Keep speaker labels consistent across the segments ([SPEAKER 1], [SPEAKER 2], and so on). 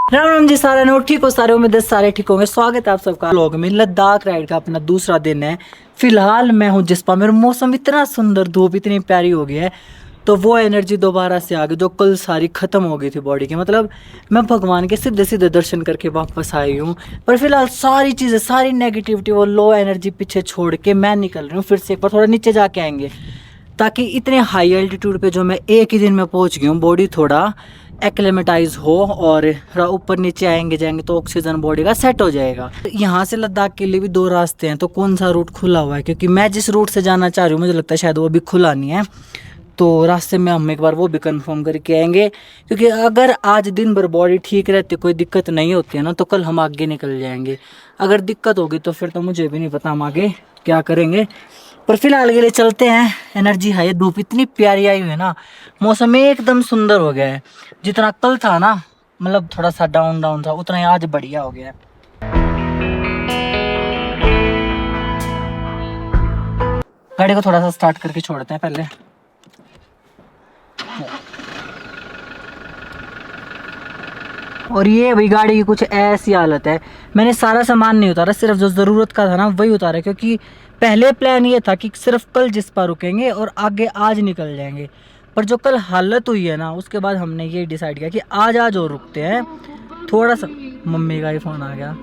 [SPEAKER 1] राम राम जी, सारे नो ठीक हो, सारे उम्मीद है सारे ठीक होंगे। स्वागत है आप सबका लोग में। लद्दाख राइड का अपना दूसरा दिन है। फिलहाल मैं हूँ जिस्पा में। मौसम इतना सुंदर, धूप इतनी प्यारी हो गई है, तो वो एनर्जी दोबारा से आ गई जो कल सारी खत्म हो गई थी बॉडी की। मतलब मैं भगवान के सीधे सीधे दर्शन करके वापस आई हूँ। पर फिलहाल सारी चीज़ें, सारी नेगेटिविटी, वो लो एनर्जी पीछे छोड़ के मैं निकल रही हूँ। फिर से एक बार थोड़ा नीचे जाके आएंगे, ताकि इतने हाई एल्टीट्यूड पे जो मैं एक ही दिन में पहुँच गई हूँ, बॉडी थोड़ा एक्लेमेटाइज हो और थोड़ा ऊपर नीचे आएंगे जाएंगे तो ऑक्सीजन बॉडी का सेट हो जाएगा। यहाँ से लद्दाख के लिए भी दो रास्ते हैं, तो कौन सा रूट खुला हुआ है? क्योंकि मैं जिस रूट से जाना चाह रही हूँ मुझे लगता है शायद वो अभी खुला नहीं है, तो रास्ते में हम एक बार वो भी कंफर्म करके आएंगे। क्योंकि अगर आज दिन भर बॉडी ठीक रहती, कोई दिक्कत नहीं होती है ना, तो कल हम आगे निकल जाएंगे। अगर दिक्कत होगी तो फिर तो मुझे भी नहीं पता हम आगे क्या करेंगे। पर फिलहाल के लिए चलते हैं। एनर्जी है, धूप इतनी प्यारी आई हुई है ना, मौसम एकदम सुंदर हो गया है। जितना कल था ना, मतलब थोड़ा सा डाउन डाउन था, उतना ही आज बढ़िया हो गया है। गाड़ी को थोड़ा सा स्टार्ट करके छोड़ते हैं पहले। और ये भाई गाड़ी की कुछ ऐसी हालत है, मैंने सारा सामान नहीं उतारा, सिर्फ जो ज़रूरत का था ना वही उतारा। क्योंकि पहले प्लान ये था कि सिर्फ कल जिस्पा रुकेंगे और आगे आज निकल जाएंगे। पर जो कल हालत हुई है ना, उसके बाद हमने ये डिसाइड किया कि आज और रुकते हैं थोड़ा सा। मम्मी का ही फ़ोन आ गया,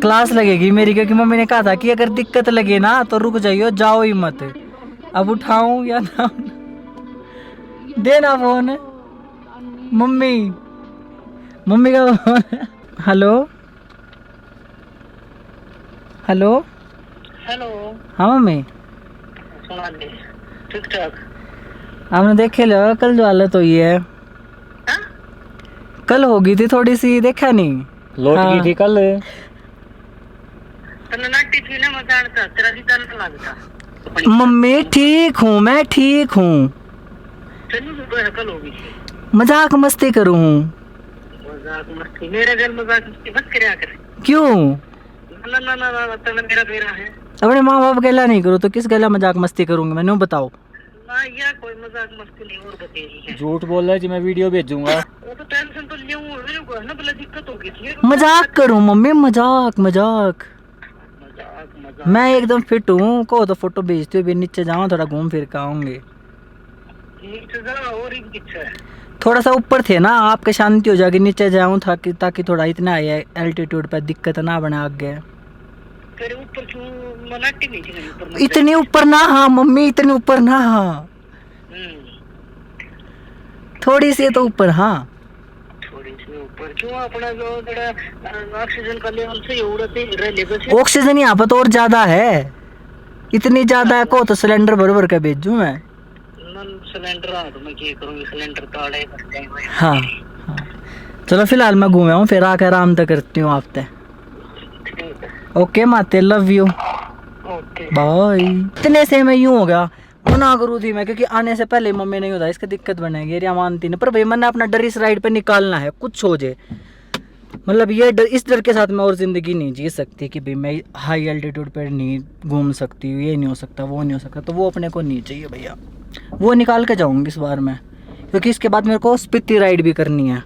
[SPEAKER 1] क्लास लगेगी मेरी, क्योंकि मम्मी ने कहा था कि अगर दिक्कत लगे ना तो रुक जाइयो, जाओ ही मत। अब उठाऊं या ना? देना फ़ोन। मम्मी का फोन। Hello hello
[SPEAKER 2] hello.
[SPEAKER 1] हाँ मम्मी,
[SPEAKER 2] सुना दे ठीक ठाक।
[SPEAKER 1] आपने देखे लो कल जो हालत हुई है?
[SPEAKER 2] हाँ?
[SPEAKER 1] कल हो गई थी थोड़ी सी, देखा नहीं?
[SPEAKER 3] लोट
[SPEAKER 1] हाँ।
[SPEAKER 3] गई थी कल।
[SPEAKER 2] तने नाटी थी ना, मैं जानता तेरा सीता नहीं लगता।
[SPEAKER 1] मम्मी ठीक हूँ, मैं ठीक हूँ।
[SPEAKER 2] तेनू तो कल होगी थी।
[SPEAKER 1] मजाक मस्ती करूँ हूँ।
[SPEAKER 2] मजाक मस्ती मेरे घर मजाक मस्ती मत करया कर।
[SPEAKER 1] क्यों?
[SPEAKER 2] ना ना ना ना, तने मेरा बेरा है।
[SPEAKER 1] अपने माँ बाप गला नहीं करो तो किस गला मजाक मस्ती करूँगी मैंने, बताओ।
[SPEAKER 2] ना यार कोई मजाक मस्ती नहीं और बतेरी है।
[SPEAKER 3] झूठ बोल रहा है जी, मैं वीडियो भेजूंगा।
[SPEAKER 2] वो तो टेंशन तो लियो मेरे को है ना, भला दिक्कत होगी थी।
[SPEAKER 1] मजाक करूँ मम्मी, मजाक।
[SPEAKER 2] मजाक
[SPEAKER 1] मैं एकदम फिट हूँ, को तो फोटो भेजते हुए नीचे जाऊँ, थोड़ा घूम फिर के आऊँगे।
[SPEAKER 2] नीचे जा और एक इच्छा है।
[SPEAKER 1] थोड़ा सा ऊपर थे ना, आपके शांति हो जाएगी, नीचे जाऊँ ताकि थोड़ा इतना हाई एल्टीट्यूड पर दिक्कत ना बने आगे।
[SPEAKER 2] तेरे ऊपर क्यों मनाटी नहीं थी ऊपर?
[SPEAKER 1] इतनी ऊपर ना हाँ मम्मी, इतनी ऊपर ना हाँ, थोड़ी सी तो ऊपर हाँ।
[SPEAKER 2] थोड़ी सी ऊपर क्यों? अपना जो जरा ऑक्सीजन का लेवल से उड़ते रह लेगा से।
[SPEAKER 1] ऑक्सीजन यहाँ पर तो और ज्यादा है, इतनी ज्यादा है को तो सिलेंडर भर भर के भेजूँ मैं।
[SPEAKER 2] सिलेंडर आ तो मैं क्या करूँगी, सिलेंडर ताड़े करते हैं।
[SPEAKER 1] हाँ हाँ, चलो फिलहाल मैं घूमे हूँ, फिर आकर आराम तक करती हूँ आपसे। ओके माते, लव यू, बाय। इतने से मैं यूँ हो गया, मना करूँ थी मैं, क्योंकि आने से पहले मम्मी नहीं होता, इसका दिक्कत बनेगी, एरिया मानती नहीं। पर भाई मैंने अपना डर इस राइड पे निकालना है, कुछ हो जाए। मतलब ये डर, इस डर के साथ मैं और ज़िंदगी नहीं जी सकती कि भाई मैं हाई एल्टीट्यूड पर नहीं घूम सकती, ये नहीं हो सकता, वो नहीं हो सकता। तो वो अपने को नहीं चाहिए भैया, वो निकाल के जाऊँगी इस बार मैं। क्योंकि इसके बाद मेरे को स्पीति राइड भी करनी है,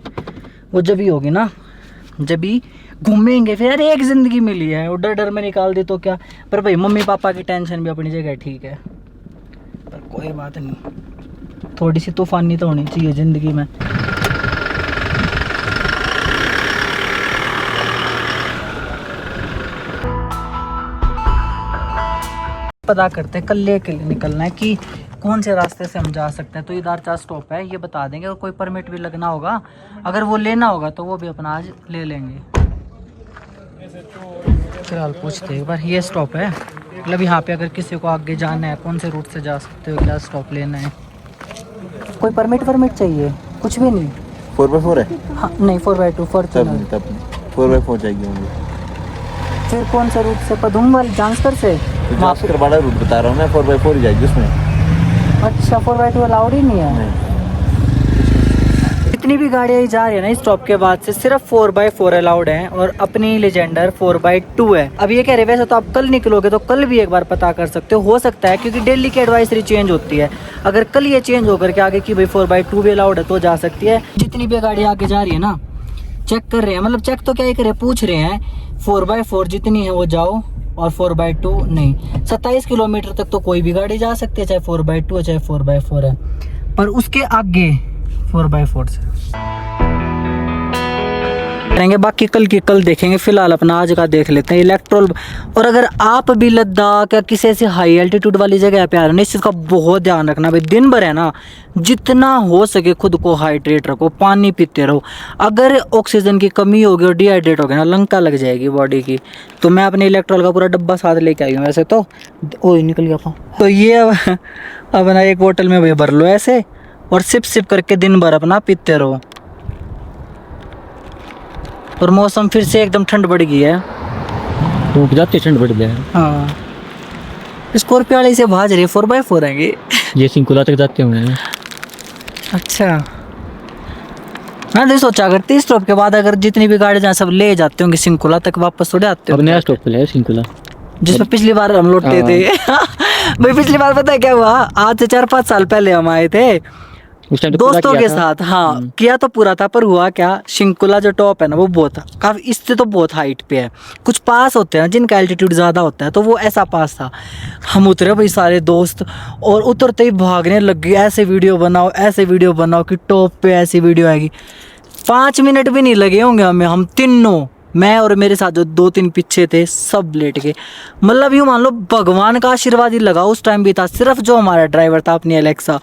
[SPEAKER 1] वो जब ही होगी ना, जब ही घूमेंगे। फिर यार एक ज़िंदगी मिली है, वो डर डर में निकाल दी तो क्या। पर भाई मम्मी पापा की टेंशन भी अपनी जगह ठीक है, पर कोई बात नहीं, थोड़ी सी तूफानी तो होनी चाहिए ज़िंदगी में। पता करते कल के लिए निकलना है कि कौन से रास्ते से हम जा सकते हैं। तो इधर 4 स्टॉप है, ये बता देंगे। और कोई परमिट भी लगना होगा, अगर वो लेना होगा तो वो भी अपना आज ले लेंगे। फिलहाल पूछते एक बार, ये स्टॉप है, मतलब यहाँ पे अगर किसी को आगे जाना है, कौन से रूट से जा सकते हो, क्या स्टॉप लेना है। कोई परमिट चाहिए? कुछ भी नहीं।
[SPEAKER 3] 4x4 है?
[SPEAKER 1] हाँ नहीं, 4x2 फॉर्च्यूनर।
[SPEAKER 3] 4x4 जाएगी होंगी।
[SPEAKER 1] फिर कौन सा रूट से? पदुम वाली जांसकर से?
[SPEAKER 3] जांसकर वाला रूट बता रहा हूँ मैं, 4x4 ही जाएगी उसमें।
[SPEAKER 1] अच्छा, 4x2 अलाउड ही नहीं है?
[SPEAKER 3] नहीं।
[SPEAKER 1] जितनी भी गाड़ियाँ जा रही है ना इस स्टॉप के बाद से, सिर्फ 4x4 अलाउड है, और अपनी लेजेंडर 4x2 है। अब ये कह रहे वैसे तो आप कल निकलोगे तो कल भी एक बार पता कर सकते हो सकता है, क्योंकि डेली की एडवाइजरी चेंज होती है। अगर कल ये चेंज होकर के आगे की भाई 4x2 भी अलाउड है तो जा सकती है। जितनी भी गाड़ी आगे जा रही है ना, चेक कर रहे हैं, मतलब चेक तो क्या ही करे, पूछ रहे हैं 4x4 जितनी है वो जाओ और 4x2 नहीं। 27 किलोमीटर तक तो कोई भी गाड़ी जा सकती है, चाहे 4x2 है चाहे 4x4 है, पर उसके आगे 4x4 से करेंगे। बाकी कल की कल देखेंगे, फिलहाल अपना आज का देख लेते हैं इलेक्ट्रोल। और अगर आप भी लद्दाख या किसी ऐसी हाई एल्टीट्यूड वाली जगह पे आ रहे हो, इस चीज़ का बहुत ध्यान रखना भाई। दिन भर है ना, जितना हो सके खुद को हाइड्रेट रखो, पानी पीते रहो। अगर ऑक्सीजन की कमी होगी और डिहाइड्रेट हो गया ना, लंका लग जाएगी बॉडी की। तो मैं अपने इलेक्ट्रोल का पूरा डब्बा साथ लेके आई हूँ वैसे तो। ओ निकल गया था तो ये अब ना एक बोतल में भाई भर लो ऐसे, और सिप सिप करके दिन भर अपना पीते रहो। और मौसम फिर से एकदम ठंड बढ़ गई है,
[SPEAKER 3] तो जाते ठंड बढ़ गया है।
[SPEAKER 1] हाँ स्कॉर्पियो वाले से भाज रहे 4x4 है
[SPEAKER 3] ये सिंकुला तक जाते होंगे।
[SPEAKER 1] अच्छा मैं तो सोचा अगर 30 स्टॉप के बाद अगर जितनी भी गाड़ी जहाँ सब ले जाते होंगे सिंकुला तक, वापस थोड़े आते
[SPEAKER 3] अब
[SPEAKER 1] हो।
[SPEAKER 3] नया स्टॉप पे है सिंकुला,
[SPEAKER 1] जिसमें पिछली बार हम लौटे थे भाई। पिछली बार पता है क्या हुआ, आज से 4-5 साल पहले हम आए थे
[SPEAKER 3] उस टाइम तो पूरा
[SPEAKER 1] दोस्तों
[SPEAKER 3] किया
[SPEAKER 1] के
[SPEAKER 3] था।
[SPEAKER 1] साथ। हाँ किया तो पूरा था, पर हुआ क्या, शिंकुला जो टॉप है ना वो बहुत काफी इससे तो बहुत हाइट पे है। कुछ पास होते हैं जिनका एल्टीट्यूड ज़्यादा होता है, तो वो ऐसा पास था। हम उतरे भाई सारे दोस्त, और उतरते ही भागने लग गए, ऐसे वीडियो बनाओ ऐसे वीडियो बनाओ कि टॉप पे ऐसी वीडियो आएगी। 5 मिनट भी नहीं लगे होंगे हमें, हम तीनों, मैं और मेरे साथ जो 2-3 पीछे थे, सब लेट गए। मतलब यूँ मान लो भगवान का आशीर्वाद ही लगा उस टाइम भी था। सिर्फ जो हमारा ड्राइवर था अपनी एलेक्सा,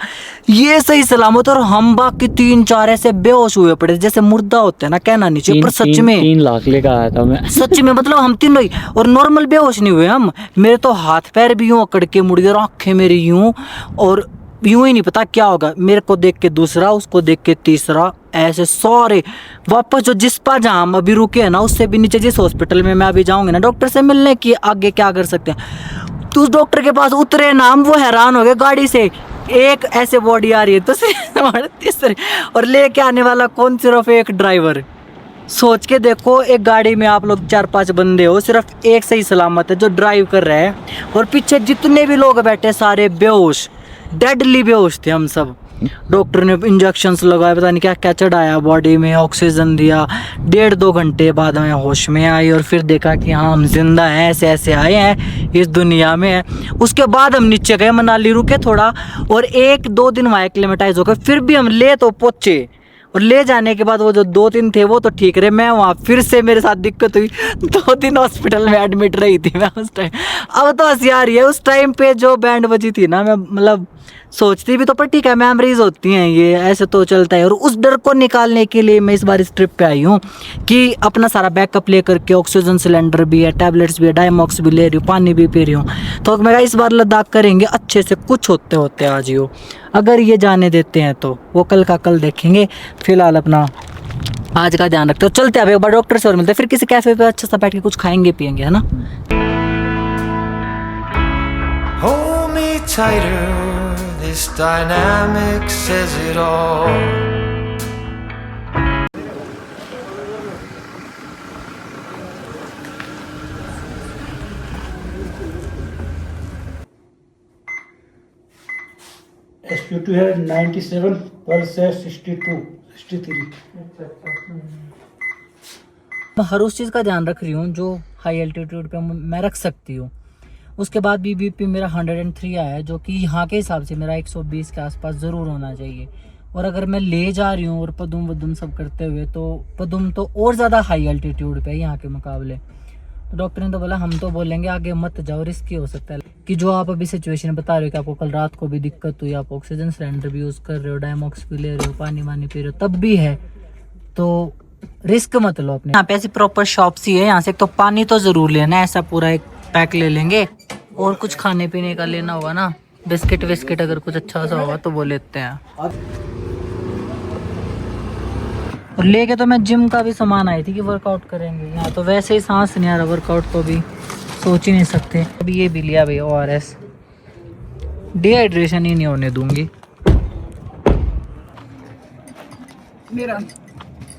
[SPEAKER 1] ये सही सलामत, और हम बाकी 3-4 ऐसे बेहोश हुए पड़े जैसे मुर्दा होते हैं ना, कहना नहीं चाहिए पर सच में
[SPEAKER 3] 3 लाख लेकर आया था मैं।
[SPEAKER 1] सच में, मतलब हम तीनों ही, और नॉर्मल बेहोश नहीं हुए हम। मेरे तो हाथ पैर भी यूँ अकड़ के मुड़ गए, और आँखें मेरी यूँ, और यूँ ही नहीं पता क्या होगा। मेरे को देख के दूसरा, उसको देख के तीसरा, ऐसे सारे वापस जो जिस पर जहाँ हम अभी रुके हैं ना, उससे भी नीचे जिस हॉस्पिटल में मैं अभी जाऊँगी ना डॉक्टर से मिलने की, आगे क्या कर सकते हैं। तो उस डॉक्टर के पास उतरे ना हम, वो हैरान हो गए गाड़ी से, एक ऐसे बॉडी आ रही है तो तीसरे, और लेके आने वाला कौन, सिर्फ एक ड्राइवर। सोच के देखो, एक गाड़ी में आप लोग 4-5 बंदे हो, सिर्फ एक सही सलामत है जो ड्राइव कर रहा है, और पीछे जितने भी लोग बैठे सारे बेहोश, डेडली बेहोश थे हम सब। डॉक्टर ने इंजेक्शंस लगाए, पता नहीं क्या क्या चढ़ाया बॉडी में, ऑक्सीजन दिया। 1.5-2 घंटे बाद मैं होश में आई, और फिर देखा कि हाँ हम जिंदा हैं, ऐसे ऐसे आए हैं इस दुनिया में हैं। उसके बाद हम नीचे गए, मनाली रुके थोड़ा, और 1-2 दिन वहाँ एक्लेमेटाइज हो गए। फिर भी हम ले तो पहुँचे, और ले जाने के बाद वो जो 2-3 थे वो तो ठीक रहे। मैं वहाँ फिर से मेरे साथ दिक्कत हुई, 2 दिन हॉस्पिटल में एडमिट रही थी मैं उस टाइम। अब तो हंसी आ रही है, उस टाइम पे जो बैंड बजी थी ना, मैं मतलब सोचती भी तो, पर ठीक है मेमोरीज होती हैं ये, ऐसे तो चलता है। और उस डर को निकालने के लिए मैं इस बार इस ट्रिप पे आई हूँ कि अपना सारा बैकअप ले करके, ऑक्सीजन सिलेंडर भी है, टैबलेट्स भी है, डायमॉक्स भी ले रही हूँ, पानी भी पी रही हूँ। तो मैं इस बार लद्दाख करेंगे अच्छे से, कुछ होते होते आज ही हो, अगर ये जाने देते हैं तो वो कल का कल देखेंगे। फिलहाल अपना आज का ध्यान रखते हो, चलते हैं अब एक बार डॉक्टर से और मिलते हैं, फिर किसी कैफे पे अच्छा सा बैठ के कुछ खाएंगे पियेंगे, है ना।
[SPEAKER 4] Hold me tighter, this dynamic says it all.
[SPEAKER 5] SQ2 है 97, पल्स है 62, 63।
[SPEAKER 1] मैं हर उस चीज़ का ध्यान रख रही हूँ जो हाई एल्टीट्यूड पे मैं रख सकती हूँ। उसके बाद भी बीपी मेरा 103 आया है, जो कि यहाँ के हिसाब से मेरा 120 के आसपास ज़रूर होना चाहिए। और अगर मैं ले जा रही हूँ और पदुम वदुम सब करते हुए, तो पदुम तो और ज़्यादा हाई एल्टीट्यूड पे है यहाँ के मुकाबले। तो डॉक्टर ने तो बोला हम तो बोलेंगे आगे मत जाओ, रिस्की हो सकता है। कि जो आप अभी सिचुएशन बता रहे हो कि आपको कल रात को भी दिक्कत हुई, आप ऑक्सीजन सिलेंडर भी यूज़ कर रहे हो, डायमॉक्स भी ले रहे हो, पानी वानी पी रहे हो, तब भी है, तो रिस्क मत लो अपने। यहाँ पे ऐसी प्रॉपर शॉप्स ही है, यहाँ से एक तो पानी तो ज़रूर लेना है, ऐसा पूरा एक पैक ले लेंगे, और कुछ खाने पीने का लेना होगा ना, बिस्किट विस्किट अगर कुछ अच्छा सा होगा तो वो लेते हैं। और लेके तो मैं जिम का भी सामान आई थी कि वर्कआउट करेंगे, यहाँ तो वैसे ही सांस नहीं आ रहा, वर्कआउट तो भी सोच ही नहीं सकते। अभी ये भी लिया भाई ORS, डिहाइड्रेशन ही नहीं होने दूंगी।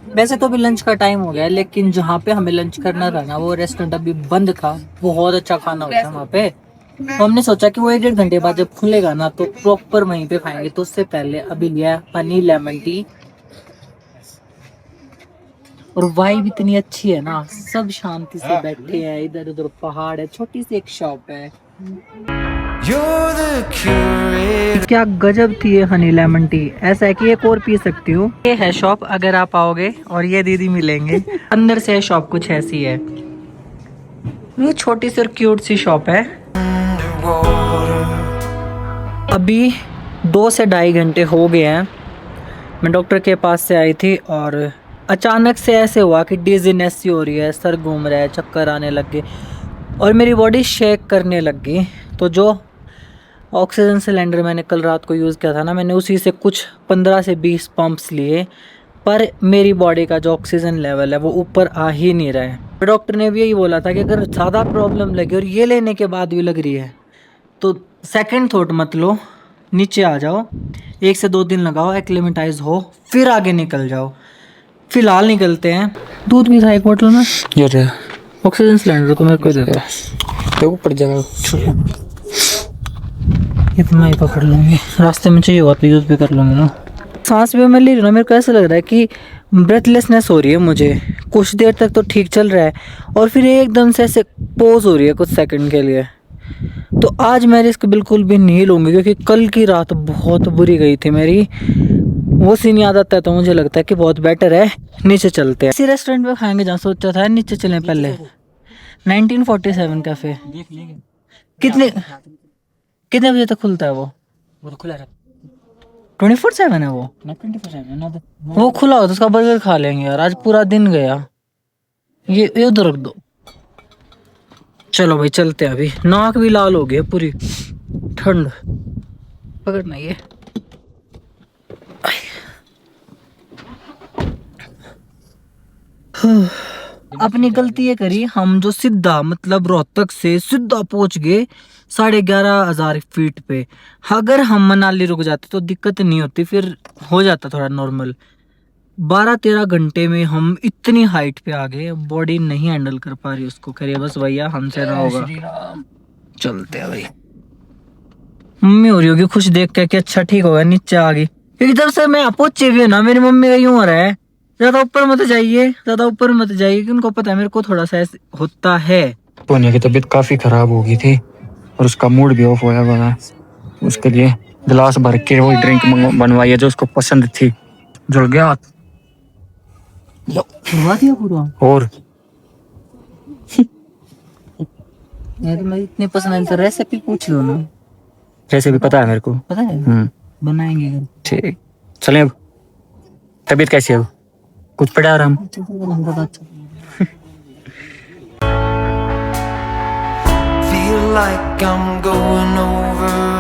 [SPEAKER 1] वैसे तो अभी लंच का टाइम हो गया है, लेकिन जहाँ पे हमें लंच करना था ना वो रेस्टोरेंट अभी बंद था। बहुत अच्छा खाना होता है वहाँ पे, तो हमने सोचा कि वो 1-1.5 घंटे बाद जब खुलेगा ना तो प्रॉपर वहीं पे खाएंगे। तो उससे पहले अभी लिया पनीर लेमन टी, और वाइब इतनी अच्छी है ना, सब शांति से बैठे हैं, इधर उधर पहाड़ है, छोटी सी एक शॉप है।
[SPEAKER 4] You're the curator.
[SPEAKER 1] क्या गजब थी ये हनी लेमन टी, ऐसा है कि एक और पी सकती हूँ। ये है शॉप, अगर आप आओगे और ये दीदी मिलेंगे। अंदर से शॉप कुछ ऐसी है, ये छोटी सी और क्यूट सी शॉप है। अभी 2 से ढाई घंटे हो गए हैं, मैं डॉक्टर के पास से आई थी और अचानक से ऐसे हुआ कि डिजीनेस सी हो रही है, सर घूम रहा है, चक्कर आने लग गए और मेरी बॉडी शेक करने लग गई। तो जो ऑक्सीजन सिलेंडर मैंने कल रात को यूज़ किया था ना, मैंने उसी से कुछ 15 से 20 पंप्स लिए, पर मेरी बॉडी का जो ऑक्सीजन लेवल है वो ऊपर आ ही नहीं रहा है। डॉक्टर ने भी यही बोला था कि अगर ज़्यादा प्रॉब्लम लगी और ये लेने के बाद भी लग रही है तो सेकंड थॉट मत लो, नीचे आ जाओ, 1 से 2 दिन लगाओ, एक्लेमेटाइज हो, फिर आगे निकल जाओ। फिलहाल निकलते हैं। दूध भी था एक बोतल में, ऑक्सीजन सिलेंडर तो मेरे को दे दो, ऊपर जगह इतना ही पकड़ लूँगी, रास्ते में चाहिए हुआ तो यूज़ भी कर लूँगी ना। सांस भी मैं ले रही हूँ ना, मेरे को ऐसा लग रहा है कि ब्रेथलेसनेस हो रही है मुझे। कुछ देर तक तो ठीक चल रहा है और फिर एकदम से ऐसे पॉज हो रही है कुछ सेकंड के लिए। तो आज मैं रिस्क बिल्कुल भी नहीं लूँगी, क्योंकि कल की रात बहुत बुरी गई थी मेरी, वो सीन याद आता है तो मुझे लगता है कि बहुत बेटर है नीचे चलते हैं। इसी रेस्टोरेंट में खाएंगे जहाँ सोचा था नीचे चलें पहले। 1947 कैफे कितने बजे तक खुलता है वो?
[SPEAKER 3] वो तो खुला रहता
[SPEAKER 1] 24/7 है वो?
[SPEAKER 3] ना 24/7 ना तो
[SPEAKER 1] वो खुला हो तो उसका बर्गर खा लेंगे यार, आज पूरा दिन गया। ये उधर रख दो। चलो भाई चलते हैं, अभी नाक भी लाल हो गया पूरी, ठंड पकड़ना ये। अपनी गलती ये करी, हम जो सीधा मतलब रोहतक से सीधा पहुंच गए 11,500 फीट पे। अगर हम मनाली रुक जाते तो दिक्कत नहीं होती, फिर हो जाता थोड़ा नॉर्मल। 12-13 घंटे में हम इतनी हाइट पे आ गए, बॉडी नहीं हैंडल कर पा रही उसको। करिए बस भैया, हमसे ना होगा, चलते हैं भाई। मम्मी हो रही होगी खुश देख के कि अच्छा ठीक होगा नीचे आ गई, क्योंकि जब से मैं पहुंचे भी ना मेरी मम्मी का यूं हो रहा है, ज्यादा ऊपर मत जाइए, ज्यादा ऊपर मत जाइए, कि उनको पता है मेरे को थोड़ा सा ऐसे होता है।
[SPEAKER 6] सोनिया की तबीयत काफी खराब हो गई थी और उसका मूड भी ऑफ होया हुआ है। उसके लिए गिलास भर के वो ड्रिंक बनवाई है जो उसको पसंद थी। जल गया हाथ।
[SPEAKER 1] हुआ दिया पूरा।
[SPEAKER 6] और
[SPEAKER 1] यार मैं इतनी पसंद है, रेसिपी पूछ लो ना।
[SPEAKER 6] जैसे भी पता है मेरे को।
[SPEAKER 1] पता है बनाएंगे घर।
[SPEAKER 6] ठीक, चलें अब। तबीयत कैसी है अब? कुछ पड़ा आराम?
[SPEAKER 4] Feel like I'm going over